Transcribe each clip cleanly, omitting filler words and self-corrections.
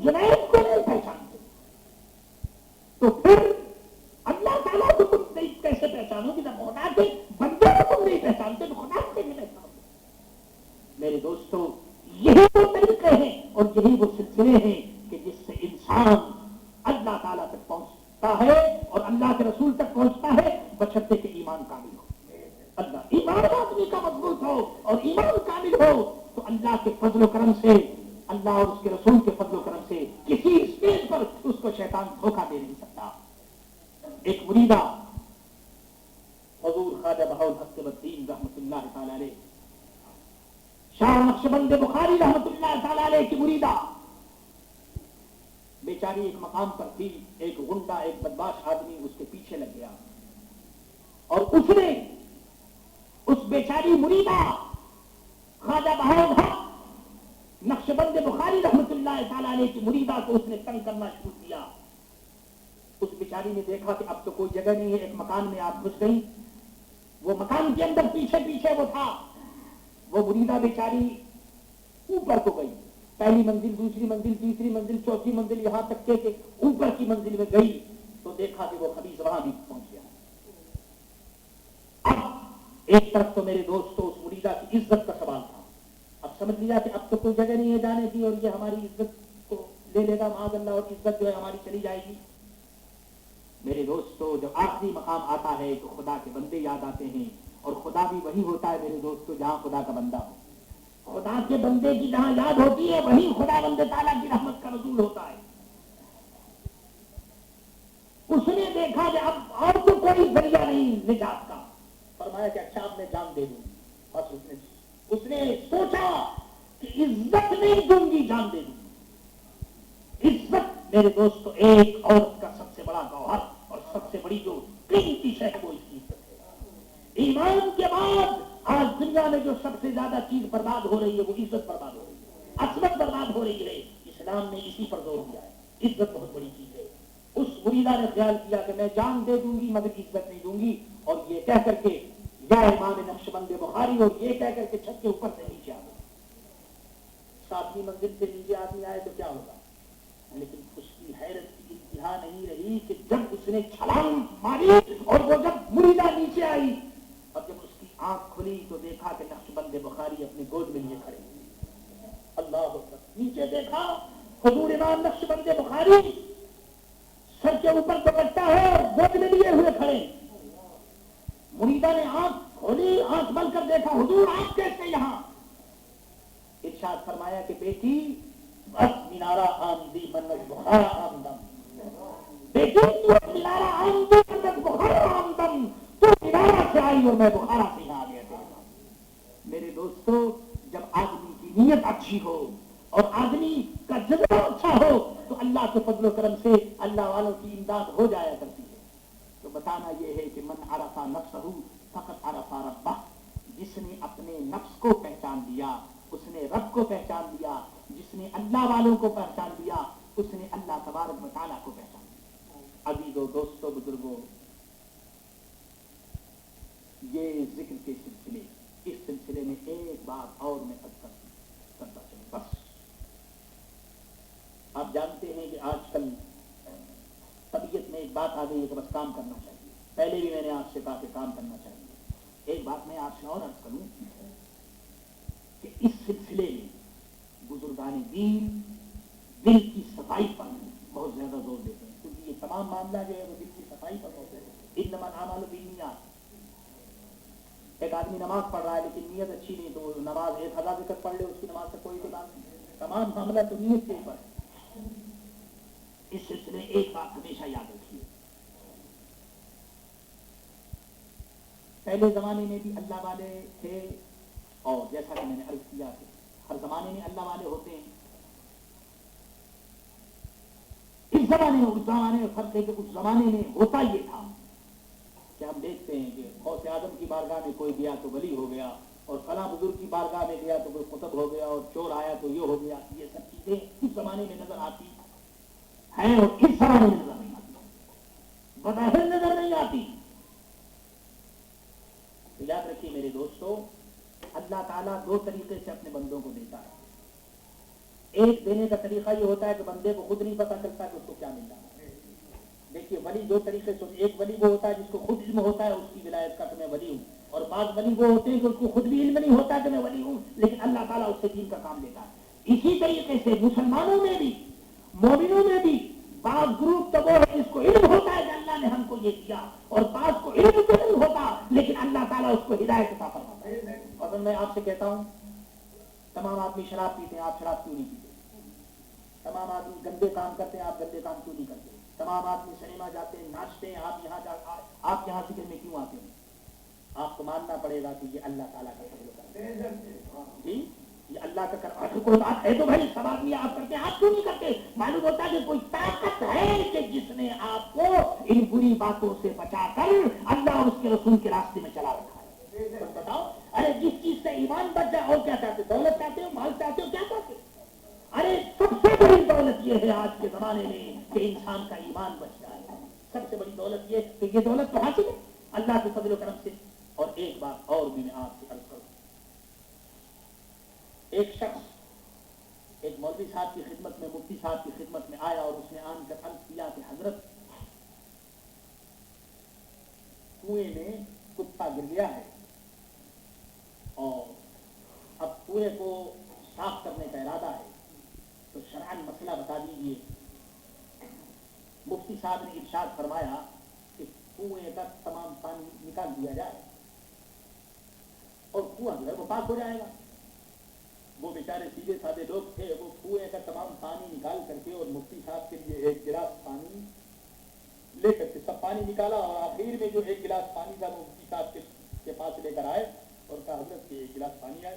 जुनैद को नहीं पहचानते तो फिर अल्लाह ताला को तुम नहीं कैसे पहचानोगे? जब खुदा के बंदे को तुम नहीं पहचानते तो खुदा को नहीं पहचानोगे। मेरे दोस्तों, यही वो तरीके हैं और यही वो सिलसिले हैं कि जिससे इंसान अल्लाह ताला तक पहुंचता है और अल्लाह के रसूल तक पहुंचता है, बशर्ते के ईमान कामिल हो। अल्लाह ईमान आदमी का मजबूत हो और ईमान कामिल हो तो अल्लाह के फजल करम से, अल्लाह और उसके रसूल के फजल करम से किसी स्टेज पर उसको शैतान धोखा दे नहीं सकता। एक मुरीदा हुजूर ख्वाजा बहाउल हक तबद्दीन रहमतुल्लाह तआला अलैह, शाह नक्शबंद बुखारी रहमतुल्लाह तआला अलैह की मुरीदा, बेचारी एक मकाम पर थी। एक गुंडा, एक बदमाश आदमी उसके पीछे लग गया और उसने उस बेचारी मुरीदा ख्वाजा बहाउल हक नक्शबंद बुखारी रहमतुल्लाह तआला अलैह की मुरीदा को उसने तंग करना शुरू किया। उस बेचारी ने देखा कि अब तो कोई जगह नहीं है, एक मकान में आप घुस गई। वो मकान के अंदर पीछे पीछे वो था। वो मुरीदा बेचारी ऊपर को गई, पहली मंजिल, दूसरी मंजिल, तीसरी मंजिल, चौथी मंजिल, यहां तक के ऊपर की मंजिल में गई तो देखा कि वो खबीस वहां भी पहुंच गया। अब एक तरफ तो मेरे दोस्तों उस मुरीदा की इज्जत का सवाल था। अब समझ लिया कि अब तो कोई जगह नहीं है जाने की और ये हमारी इज्जत को ले लेगा माज़अल्लाह, और इज्जत जो है हमारी चली जाएगी। मेरे दोस्तों, जब आखिरी मकाम आता है तो खुदा के बंदे याद आते हैं, और खुदा भी वही होता है मेरे दोस्तों जहां खुदा का बंदा हो। खुदा के बंदे की जहां याद होती है वहीं खुदा बंदे ताला की रहमत का रसूल होता है। उसने देखा कि अब और तो कोई जरिया नहीं निजात का, फरमाया कि अच्छा अब मैं जान दे दूंगी। बस उसने सोचा कि इज्जत नहीं दूंगी, जान दे दूंगी। इज्जत मेरे दोस्तों एक औरत का सबसे बड़ा गौहर और सबसे बड़ी जो कीमती शय है वो इसकी इज्जत है। ईमान के बाद आज दुनिया में जो सबसे ज्यादा चीज बर्बाद हो रही है वो इज्जत बर्बाद हो रही है, असमत बर्बाद हो रही है। इस्लाम ने इसी पर जोर दिया है। इज्जत बहुत बड़ी चीज है। उस मुरीदा ने ख्याल किया कि मैं जान दे दूंगी मगर इज्जत नहीं दूंगी, और ये कह करके या इमाम नक्शबंद बुखारी और ये कह करके छत के ऊपर से नीचे आ गए। सातवीं मंजिल से नीचे आदमी आए तो क्या होगा, लेकिन उसकी हैरत की इंतहा नहीं रही कि जब उसने छलांग मारी और वो जब मुरीदा नीचे आई और जब उसकी आंख खुली तो देखा कि नक्शबंद बुखारी अपनी गोद में लिए खड़े। अल्लाह अकबर। नीचे देखा हुजूर इमाम नक्शबंद बुखारी सर के ऊपर दुपट्टा है और गोद में लिए हुए खड़े। मुरीदा ने आंख खोली, आंख बंद कर देखा, हुजूर आप कैसे यहां? इरशाद फरमाया कि बेटी बस मीनारा आमदी मन्नत बुखारा आमदम, बेटी तू मीनारा आमदी मन्नत बुखारा आमदम, तू मीनारा से आई और मैं बुखारा से यहाँ आ गया। मेरे दोस्तों, जब आदमी की नीयत अच्छी हो और आदमी का जज्बा अच्छा हो तो अल्लाह के फजल करम से अल्लाह वालों की इमदाद हो जाया करती है। तो बताना यह है कि मन अरफा नफ्सहू फकत अरफा रब्बह, जिसने अपने नफ्स को पहचान लिया उसने रब को पहचान लिया, जिसने अल्लाह वालों को पहचान लिया उसने अल्लाह तबारक व तआला को पहचान लिया। अजीजों, दोस्तों, बुजुर्गों, ये जिक्र के सिलसिले, इस सिलसिले में एक बात और मैं करता चलूं बस। आप जानते हैं कि आजकल तबीयत में एक बात आ गई है कि बस काम करना चाहिए। पहले भी मैंने आपसे कहा कि काम करना चाहिए। एक बात मैं आपसे और अर्ज करूं कि इस सिलसिले में बुजुर्गान दीन दिल की सफाई पर बहुत ज्यादा जोर देते हैं, क्योंकि ये तमाम मामला जो है वो दिल की सफाई पर होता है। इन्नमल आमालु बिन्नियात। एक आदमी नमाज पढ़ रहा है लेकिन नीयत अच्छी नहीं तो नमाज 1000 रकअत पढ़ ले, उसकी नमाज से कोई बात नहीं। तमाम मामला तो नीयत के ऊपर है। इस सिलसिले एक बात हमेशा याद रखिए, पहले जमाने में भी अल्लाह वाले थे, और जैसा कि मैंने अर्ज किया कि हर जमाने में अल्लाह वाले होते हैं। इस जमाने में उस जमाने में फर्क है कि उस जमाने में होता ये था कि हम देखते हैं कि गौसे आजम की बारगाह में कोई गया तो वली हो गया, और फला बुजुर्ग की बारगाह में गया तो कोई कुतुब हो गया, और चोर आया तो ये हो गया। ये सब चीजें उस जमाने में नजर आती हैं और इस जमाने में नजर नहीं आती, बज़ाहिर नजर नहीं आती। तो याद रखिए मेरे दोस्तों, अल्लाह ताला दो तरीके से अपने बंदों को देता है। ایک دینے کا طریقہ یہ ہوتا ہے کہ بندے کو خود نہیں پتا چلتا کہ اس کو کیا مل رہا ہے. دیکھیے ولی دو طریقے سے، ایک ولی وہ ہوتا ہے جس کو خود علم ہوتا ہے اس کی ولایت کا کہ میں ولی ہوں، اور بعض ولی وہ ہوتے ہیں کہ اس کو خود بھی علم نہیں ہوتا کہ میں ولی ہوں، لیکن اللہ تعالیٰ اس سے دین کا کام لیتا ہے. اسی طریقے سے مسلمانوں میں بھی، مومنوں میں بھی بعض گروپ تو وہ ہے جس کو علم ہوتا ہے کہ اللہ نے ہم کو یہ دیا، اور بعض کو علم تو نہیں ہوتا لیکن اللہ تعالیٰ اس کو ہدایت عطا فرماتا ہے. اور میں آپ سے کہتا ہوں، تمام آدمی شراب پیتے ہیں، آپ شراب کیوں نہیں پیتے؟ تمام آدمی گندے کام کرتے ہیں، آپ گندے کام کیوں نہیں کرتے؟ تمام آدمی سنیما جاتے ہیں، ناچتے ہیں، آپ یہاں ذکر میں کیوں آتے ہیں؟ آپ کو ماننا پڑے گا کہ یہ اللہ تعالیٰ کا فضل ہے. جی یہ اللہ کا کر کوئی بات ہے تو بھائی سب آدمی آپ کرتے ہیں، آپ کیوں نہیں کرتے؟ معلوم ہوتا ہے کہ کوئی طاقت ہے کہ جس نے آپ کو ان بری باتوں سے بچا کر اللہ اور اس کے رسول کے راستے میں چلا رکھا ہے. بتاؤ، ارے جس چیز سے ایمان بچ جائے، اور کیا چاہتے؟ دولت چاہتے ہو، مال چاہتے ہو، کیا چاہتے ہو؟ ارے سب سے بڑی دولت یہ ہے آج کے زمانے میں کہ انسان کا ایمان بچ جائے. سب سے بڑی دولت یہ کہ یہ دولت تو حاصل ہے اللہ کے فضل و کرم سے. اور ایک بات اور بھی میں آپ سے عرض کروں، ایک شخص ایک مولوی صاحب کی خدمت میں، مفتی صاحب کی خدمت میں آیا اور اس نے آن کر عرض کیا کہ حضرت کنویں میں کتا گر گیا ہے اور اب کنویں کو صاف کرنے کا ارادہ ہے، تو شرعاً مسئلہ بتا دیجیے. مفتی صاحب نے ارشاد فرمایا کہ کنویں کا تمام پانی نکال دیا جائے اور کنواں جو ہے وہ پاک ہو جائے گا. وہ بیچارے سیدھے سادے لوگ تھے، وہ کنویں کا تمام پانی نکال کر کے اور مفتی صاحب کے لیے ایک گلاس پانی لے کر کے سب پانی نکالا، اور آخر میں جو ایک گلاس پانی تھا وہ مفتی صاحب کے پاس لے کر آئے اور کہا حضرت کہ ایک گلاس پانی آئے.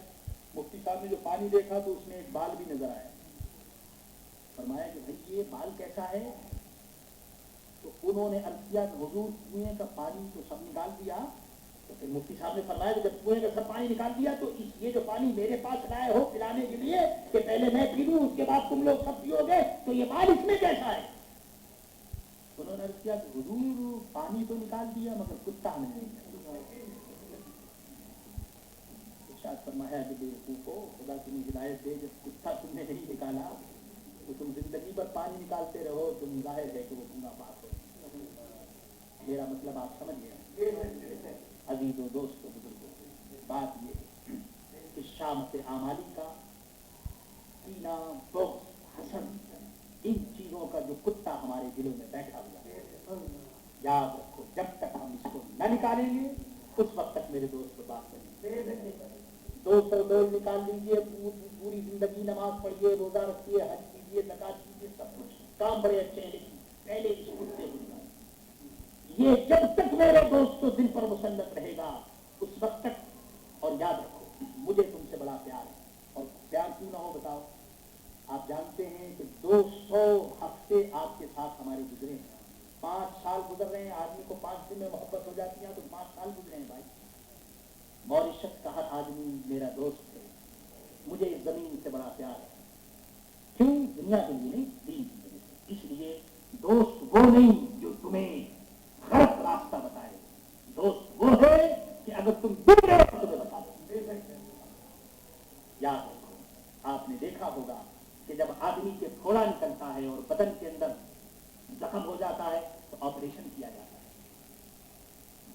مفتی صاحب نے جو پانی دیکھا تو اس میں ایک بال بھی نظر آیا. فرمایا کہ بھائی یہ بال کیسا ہے؟ تو انہوں نے عرض کیا کہ حضور کنویں کا پانی تو سب نکال دیا. تو پھر مفتی صاحب نے فرمایا کہ جب کنویں کا سب پانی نکال دیا تو یہ جو پانی میرے پاس لائے ہو پلانے کے لیے کہ پہلے میں پی لوں اس کے بعد تم لوگ سب پیو گے، تو یہ بال اس میں کیسا ہے؟ انہوں نے عرض کیا کہ حضور پانی تو نکال دیا مگر کتا ہم نے نہیں. ارشاد فرمایا کہ بے وقوفو، خدا تمہیں ہدایت دے، جب کتا تم نے نہیں نکالا تو تم زندگی پر پانی نکالتے رہو، تم ظاہر ہے کہ وہ گناہ پاک ہو. میرا مطلب آپ سمجھ گئے؟ عزیز و دوست و بزرگوں، بات یہ ہے کہ شامت اعمالی کا کینہ، بغض، حسد، ان چیزوں کا جو کتا ہمارے دلوں میں بیٹھا ہوا ہے، یاد رکھو جب تک ہم اس کو نہ نکالیں گے اس وقت تک میرے دوست کو بات کریں. دوست نکال لیجیے، پوری زندگی نماز پڑھیے، روزہ رکھیے، حج کیجیے، زکات کیجیے، سب کچھ کام بڑے اچھے ہیں، لیکن پہلے اس کتے کو یہ جب تک میرے دوست کو دل پر مسلط رہے گا اس وقت تک. اور یاد رکھو مجھے تم سے بڑا پیار ہے، اور پیار کیوں نہ ہو بتاؤ؟ آپ جانتے ہیں کہ 200 ہفتے آپ کے ساتھ ہمارے گزرے ہیں، 5 سال گزر رہے ہیں. آدمی کو 5 دن میں محبت ہو جاتی ہے تو 5 سال گزرے ہیں. بھائی موریشس کا ہر آدمی میرا دوست ہے، مجھے اس زمین سے بڑا پیار ہے. کیوں؟ دنیا کے لیے نہیں، دین کی وجہ سے. اس لیے دوست وہ نہیں جو تمہیں غلط راستہ بتائے، دوست وہ ہے کہ اگر تم گر گئے تو تمہیں بتا دو. یاد رکھو، آپ نے دیکھا ہوگا کہ جب آدمی کے پھوڑا نکلتا ہے اور بدن کے اندر زخم ہو جاتا ہے تو آپریشن کیا جاتا ہے.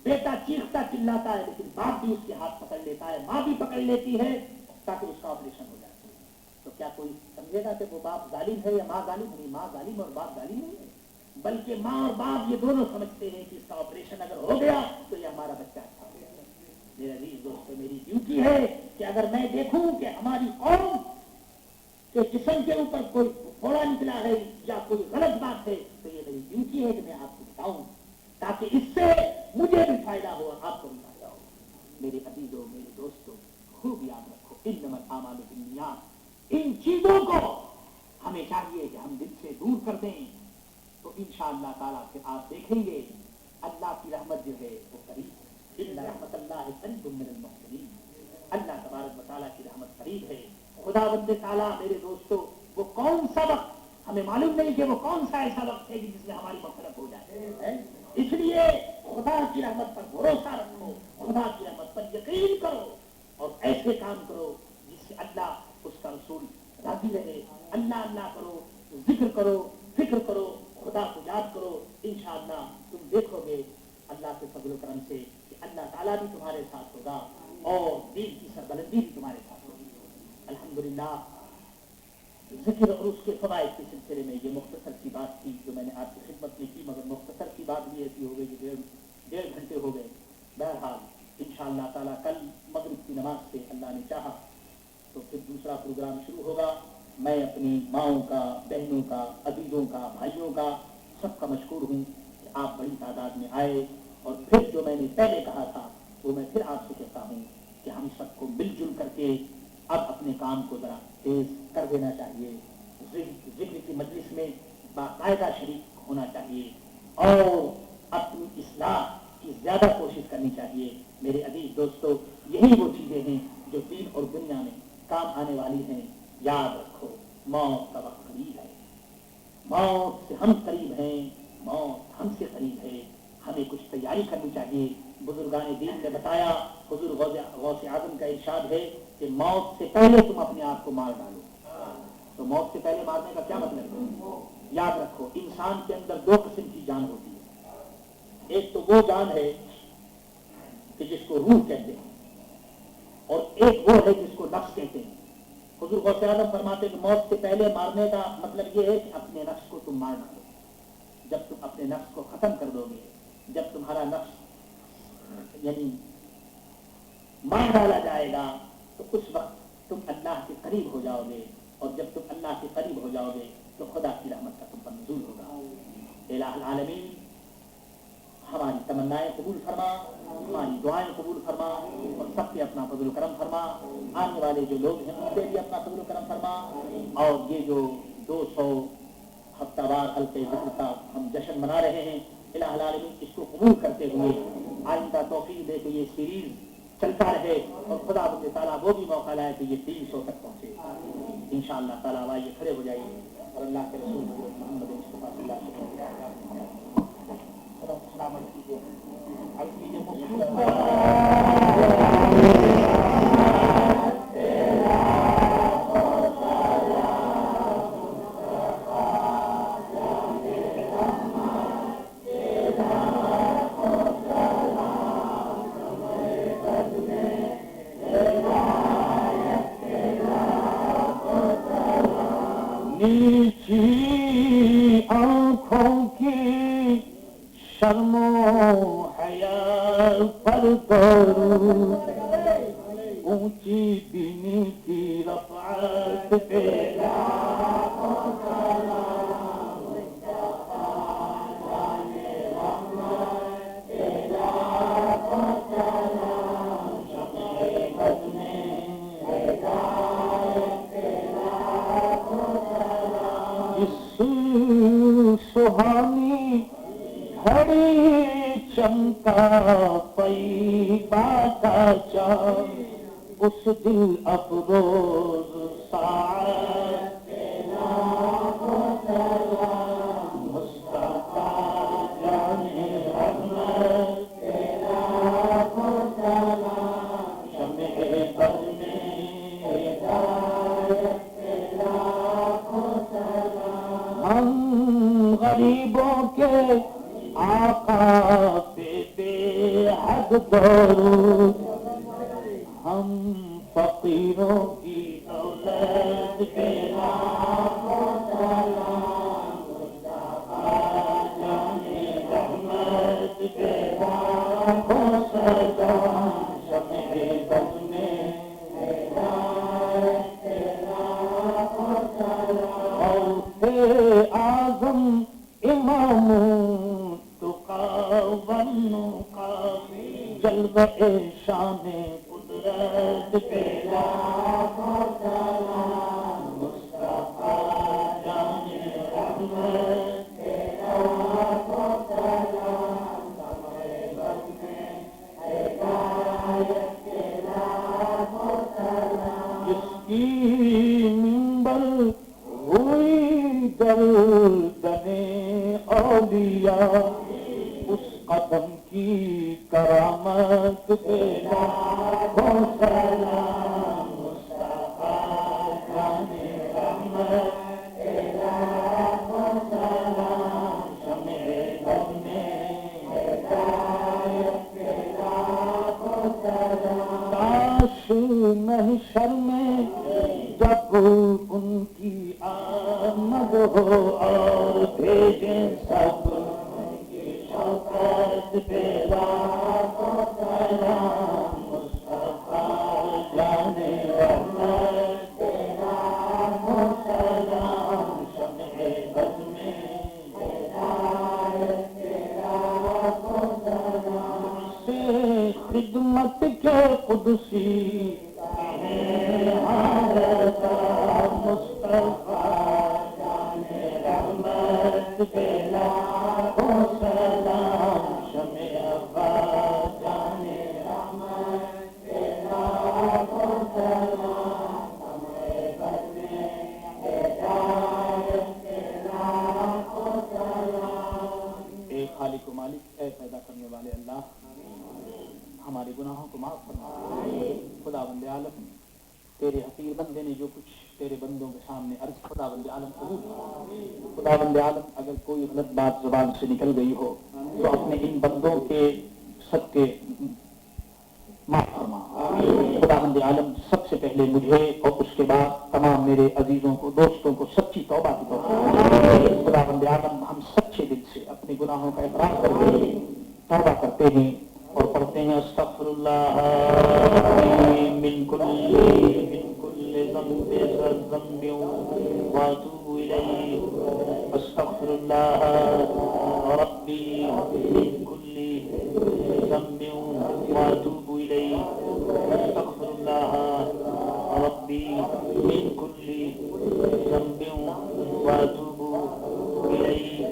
بیٹا چیختا چلاتا ہے لیکن باپ بھی اس کے ہاتھ پکڑ لیتا ہے، ماں بھی پکڑ لیتی ہے تاکہ اس کا آپریشن ہو جائے. تو کیا کوئی سمجھے گا کہ وہ باپ ظالم ہے یا ماں ظالم؟ نہیں، ماں ظالم اور باپ ظالم نہیں ہے، بلکہ ماں اور باپ یہ دونوں سمجھتے ہیں کہ اس کا آپریشن اگر ہو گیا تو یہ ہمارا بچہ اچھا ہو گیا. میرے عزیز دوستو، میری ڈیوٹی ہے کہ اگر میں دیکھوں کہ ہماری قوم کے جسم کے اوپر کوئی پھوڑا نکلا ہے یا کوئی غلط بات ہے تو یہ میری ڈیوٹی ہے کہ میں آپ کو بتاؤں تاکہ اس سے مجھے بھی فائدہ ہو اور آپ کو بھی فائدہ ہو. میرے عزیزوں، میرے دوستوں، خوب یاد رکھو انما الاعمال بالنیات. ان چیزوں کو ہمیں چاہیے کہ ہم دل سے دور کر دیں تو انشاءاللہ تعالیٰ پھر آپ دیکھیں گے اللہ کی رحمت جو ہے وہ قریب ہے. ان رحمت اللہ قریب من المحسنین. اللہ تبارک و تعالیٰ کی رحمت قریب ہے. خداوند تعالیٰ میرے دوستوں وہ کون سا وقت ہمیں معلوم نہیں کہ وہ کون سا ایسا وقت ہے جس میں ہماری مغفرت ہو جائے. اس لیے خدا کی رحمت پر بھروسہ رکھو، خدا کی رحمت پر یقین کرو اور ایسے کام کرو جس سے اللہ اس کا رسول जाती रहे। अल्लाह अल्लाह करो, जिक्र करो, फिक्र करो, खुदा को याद करो। इंशाअल्लाह तुम देखोगे अल्लाह के फजल करम से कि अल्लाह ताला भी तुम्हारे साथ होगा और दीन की सरबलंदी भी तुम्हारे साथ होगी। अल्हम्दुलिल्लाह, जिक्र और उसके फवाइद के सिलसिले में ये मुख्तसर सी बात थी जो मैंने आपकी खिदमत में की, मगर मुख्तसर सी बात भी ऐसी हो गई कि डेढ़ घंटे हो गए। बहरहाल इंशाअल्लाह ताला कल मगरिब की नमाज से अल्लाह ने चाहा तो फिर दूसरा प्रोग्राम शुरू होगा। मैं अपनी माओं का, बहनों का, अजीजों का, भाइयों का, सबका मशकूर हूँ कि आप बड़ी तादाद में आए। और फिर जो मैंने पहले कहा था वो मैं फिर आपसे कहता हूँ कि हम सबको मिलजुल करके अब अपने काम को जरा तेज कर देना चाहिए। जिक्र की मजलिस में बाकायदा शरीक होना चाहिए और अपनी इस्लाह की ज्यादा कोशिश करनी चाहिए। मेरे अजीज दोस्तों, यही वो चीजें हैं जो दीन और दुनिया में काम आने वाली हैं। याद रखो, मौत का वक्त करीब है, मौत से हम करीब हैं, मौत हमसे करीब है। हमें कुछ तैयारी करनी चाहिए। बुजुर्गान दीन ने बताया, हुजूर गौसे आजम का इरशाद है कि मौत से पहले तुम अपने आप को मार डालो। तो मौत से पहले मारने का क्या मतलब है? याद रखो, इंसान के अंदर दो किस्म की जान होती है। एक तो वो जान है कि जिसको रूह कहते हैं और एक वो है जिसको नफ्स कहते हैं। हुजूर गौसे आजम फरमाते हैं कि मौत से पहले मारने का मतलब ये है कि अपने नफ्स को तुम मार डालो। जब तुम अपने नफ्स को खत्म कर दोगे, जब तुम्हारा नफ्स यानी मार डाला जाएगा, तो उस वक्त तुम अल्लाह के करीब हो जाओगे और जब तुम अल्लाह के करीब हो जाओगे तो खुदा की रहमत का तुम पर नज़ूल होगा। इलाहुल आलमीन हमारी तमन्नाएं कबूल फरमा, हमारी दुआएं कबूल फरमा और सब पे अपना फजल करम फरमा। आने वाले जो लोग हैं उन पे भी अपना फजल करम फरमा। और ये जो 200 हफ्तावार हल्के जिक्र का हम जश्न मना रहे हैं, इलाहुल आलमीन इसको कबूल करते हुए आइंदा तौफीक दे के ये सीरीज चलता रहे और खुदा ताला वो भी मौका लाए कि ये 300 तक पहुंचे इंशाअल्लाह ताला। आइए खड़े हो जाइए और अल्लाह के रसूल मोहम्मद मुस्तफा सल्लल्लाहु अलैहि वसल्लम सलामत कीजिए। अब नीची आँखों की शर्मो हया पर करूं, ऊंची बीनी की रफ़अत पे सुहानी घड़ी चमका पैबा का चाँद, उस दिल अफरोज साथ मुस्तफा जाने रहमत शमे बद में हम गरीबों के आका पे बेहद दरूद, हम फकीरों की औलाद पे लाखों सलाम, मुस्तफा जाने रहमत पे लाखों सलाम, शमे बद में आज़म इमाम तुका वन्नु का जलवे शाने कुदरत पे लाखों सलाम, मुस्तफा जाने रहमत पे लाखों सलाम, शमे बद में हिदायत पे लाखों सलाम। जिसकी मिंबर हुई गर्दने औलिया, उस कदम की करामत पे लाखों सलाम, मुस्तफा जाने محشر میں جب ان کی آمد ہو اور بھیجیں سب کی شفاعت پہ لاکھوں سلام مصطفیٰ جانے رحمت پہ لاکھوں سلام شمع بز میں ہدایت پہ لاکھوں سلام سے خدمت کے قدسی مصطفیٰ جانے رحمت پہ لاکھوں سلام شمع عباس جانے رحمت پہ لاکھوں سلام ہمیں بزمِ ہدایت پہ لاکھوں سلام۔ اے خالق و مالک، اے پیدا کرنے والے اللہ، ہمارے گناہوں کو معاف فرما۔ خداوند عالم، تیرے حقیر بندے نے جو کچھ تیرے بندوں کے سامنے عرض، خداوند عالم قبول۔ خداوند عالم، اگر کوئی غلط بات زبان سے نکل گئی ہو تو اپنے ان بندوں کے صدقے معاف فرما۔ خداوند عالم، سب سے پہلے مجھے اور اس کے بعد تمام میرے عزیزوں کو، دوستوں کو سچی توبہ کی توفیق۔ خداوند عالم، ہم سچے دل سے اپنے گناہوں کا اقرار کرتے توبہ کرتے ہیں اور پڑھتے ہیں استغفر اللہ من کل ذنب واتوب الیہ، استغفر اللہ ربی من کل ذنب واتوب الیہ، استغفر اللہ ربی من کل ذنب واتوب الیہ۔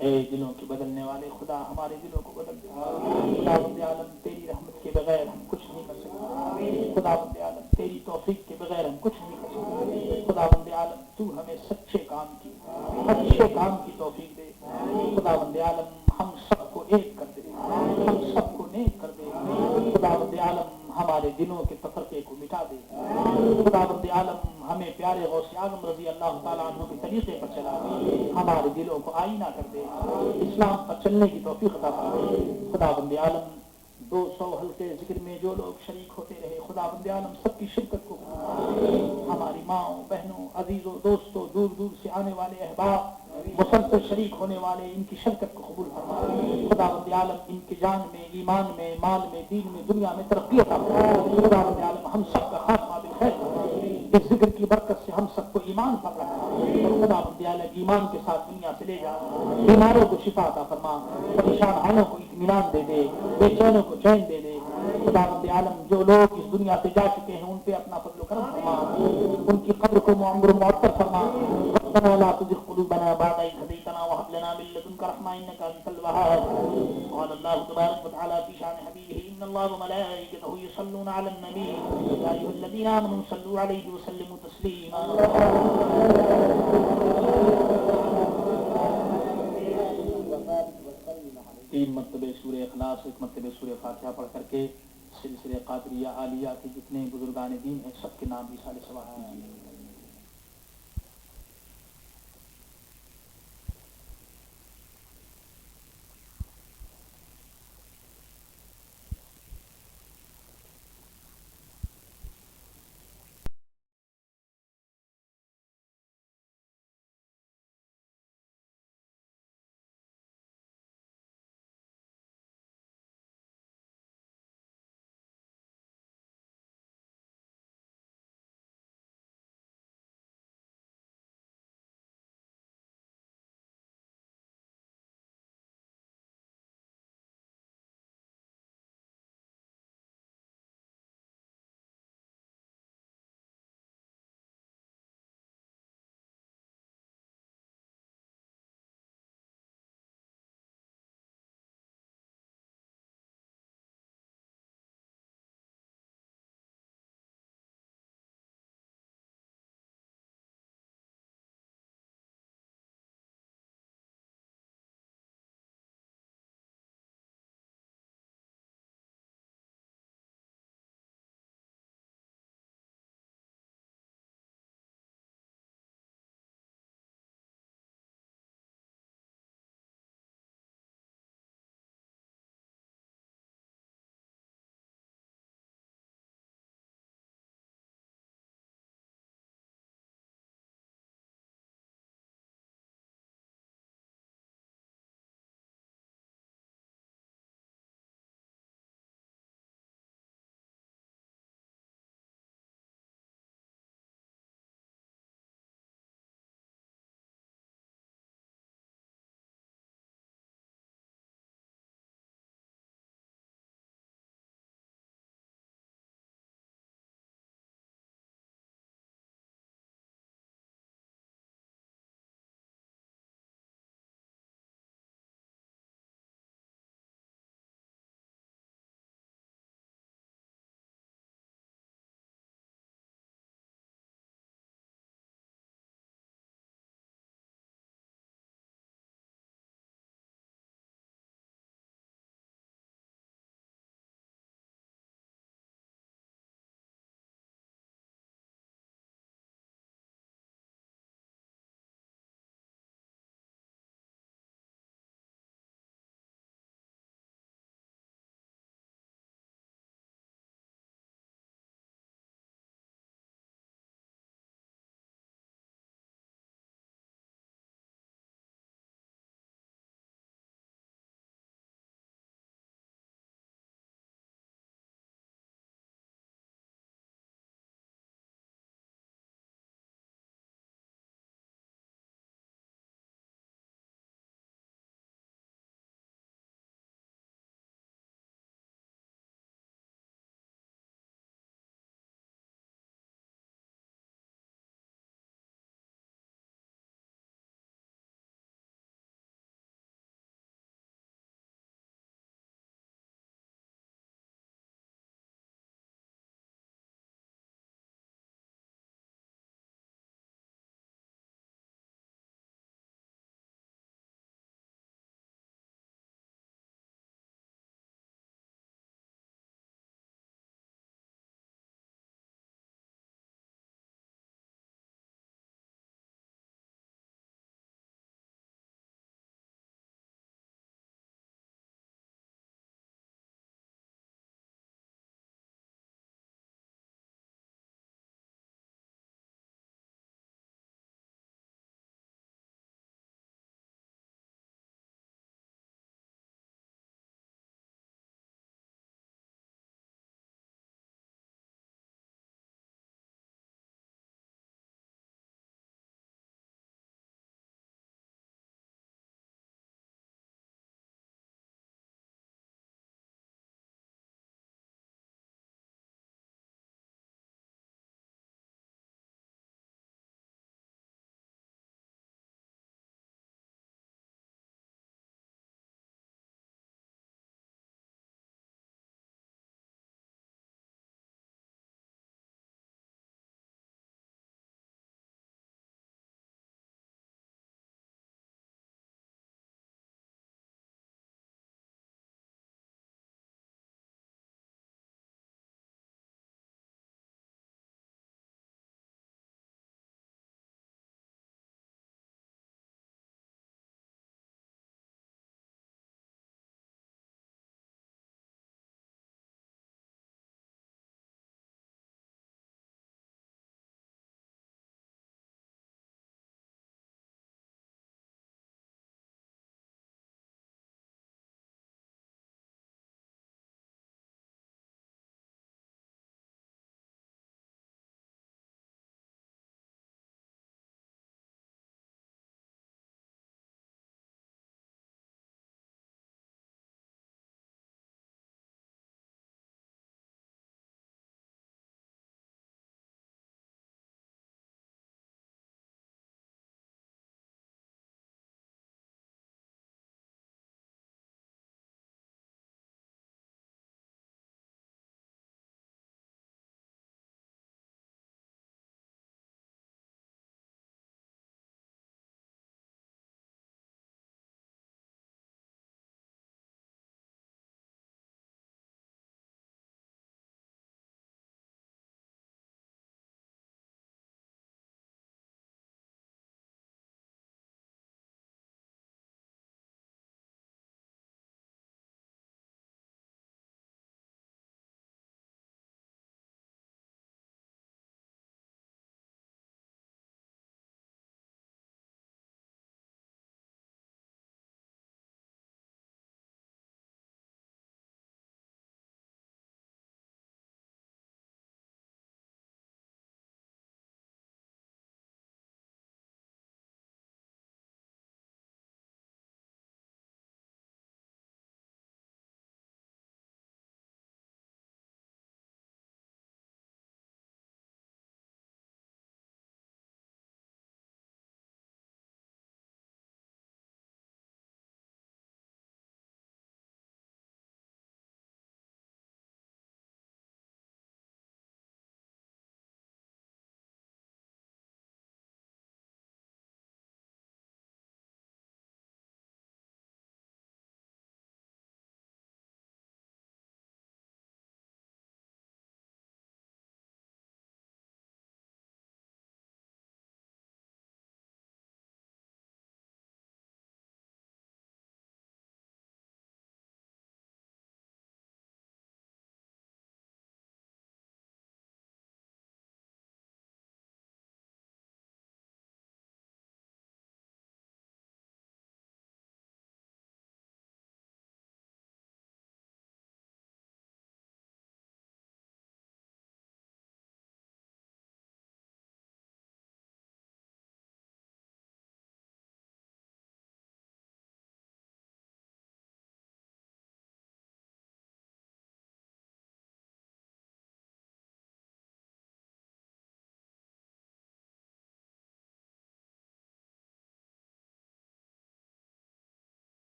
اے دلوں کے بدلنے والے خدا، ہمارے دلوں کو بدل دے۔ خداوند عالم، تیری رحمت کے بغیر ہم کچھ نہیں کر سکتے۔ خداوند عالم، تیری توفیق کے بغیر ہم کچھ نہیں کر سکتے۔ خداوند عالم، تو ہمیں سچے کام کی، اچھے کام کی توفیق دے۔ خداوند عالم، ہم سب کو ایک کر دے، ہم سب کو نیک کر دے۔ خداوند عالم، ہمارے دلوں کے تفرقے کو مٹا دے۔ خداوند عالم، ہمیں پیارے غوث اعظم رضی اللہ تعالیٰ عنہ کے طریقے پر چلا، ہمارے دلوں کو آئینہ کر دے، اسلام پر چلنے کی توفیق عطا فرما۔ خداوند عالم، 200 حلقے ذکر میں جو لوگ شریک ہوتے رہے، خداوند عالم سب کی شرکت کو ہماری ماؤں، بہنوں، عزیزوں، دوستوں، دور دور سے آنے والے احباب، مسلسل شریک ہونے والے، ان کی شرکت کو قبول فرما۔ خداوند عالم، ان کی جان میں، ایمان میں، مال میں، دین میں، دنیا میں ترقی عطا فرما۔ خداوند عالم، ہم سب کا خاتمہ بالخیر فرما۔ اس ذکر کی برکت سے ہم سب کو ایمان پر رکھا اور خداوند عالم ایمان کے ساتھ دنیا سے لے جا۔ بیماروں کو شفا عطا فرما، پریشان حالوں کو اطمینان دے دے، بے چینوں کو چین دے دے۔ خداوند عالم، جو لوگ اس دنیا سے جا چکے ہیں ان پہ اپنا فضل و کرم فرما، ان کی قبر کو معمر معطر فرما۔ ربنا لا تزغ قلوبنا بعد إذ هديتنا وهب لنا من لدنك رحمة إنك أنت الوهاب۔ قال الله تبارك وتعالى في شأن حبيبه إن الله وملائكته يصلون على النبي يا أيها الذين آمنوا صلوا عليه وسلموا تسليما۔ تین مرتبہ سورہ اخلاص، ایک مرتبہ سورہ فاتحہ پڑھ کر کے سلسلے قادریہ عالیہ کے جتنے بزرگان دین ہیں سب کے نام بھی سال ثواب کیجیے۔